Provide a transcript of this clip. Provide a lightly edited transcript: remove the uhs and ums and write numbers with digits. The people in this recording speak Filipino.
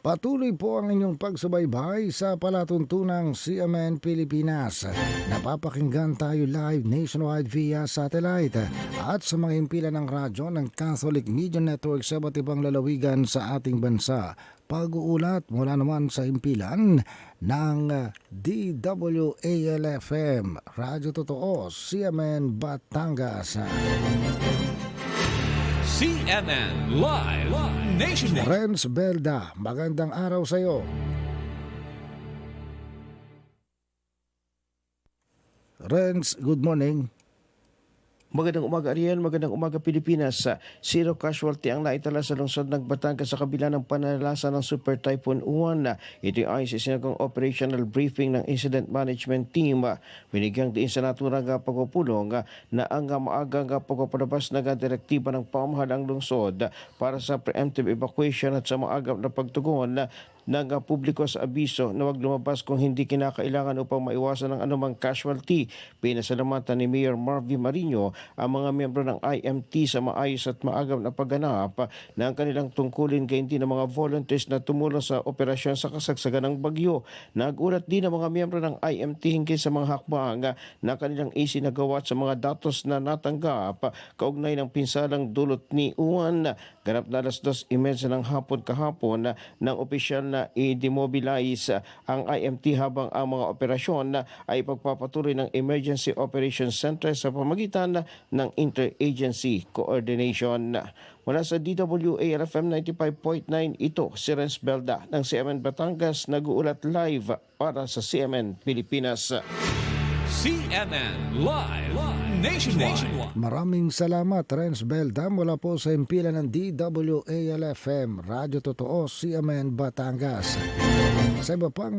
Patuloy po ang inyong pagsubaybay sa palatuntunang CMN Pilipinas. Napapakinggan tayo live nationwide via satellite at sa mga himpilan ng radyo ng Catholic Media Network sa iba't ibang lalawigan sa ating bansa. Pag-uulat mula naman sa himpilan ng DWALFM, Radyo Totoo, CMN Batangas. CNN Live Nationwide. Renz Belda, magandang araw sa iyo. Renz, good morning. Magandang umaga Ariel, magandang umaga Pilipinas. Zero casualty ang naitala sa lungsod ng Batangas sa kabila ng panalasa ng Super Typhoon Uwan. Ito ay sinagawang operational briefing ng Incident Management Team. Binigyang diin sa naturang pagpupulong na ang maagang pagpapalabas na direktiba ng pamahalang lungsod para sa preemptive evacuation at sa maagap na pagtugon ng publiko sa abiso na huwag lumabas kung hindi kinakailangan upang maiwasan ng anumang casualty. Pinasalamatan ni Mayor Marvin Marino ang mga miyembro ng IMT sa maayos at maagap na pagganap ng kanilang tungkulin gayon din ng mga volunteers na tumulong sa operasyon sa kasagsagan ng bagyo. Nagulat din ang mga miyembro ng IMT hinggil sa mga hakbang na kanilang isinagawa sa mga datos na natanggap kaugnay ng pinsalang dulot ni Uwan. Ganap na alas 2:30 ng hapon kahapon ng opisyal na i-demobilize ang IMT habang ang mga operasyon ay pagpapatuloy ng Emergency Operations Center sa pamagitan ng Interagency Coordination. Mula sa DWALFM 95.9, ito si Renz Belda ng CMN Batangas, nag-uulat live para sa CMN Pilipinas. CNN Live Nationwide. Maraming salamat, Renz Belda, mula po sa himpilan ng DWALFM, Radyo Totoo, CMN Batangas. Sa iba pang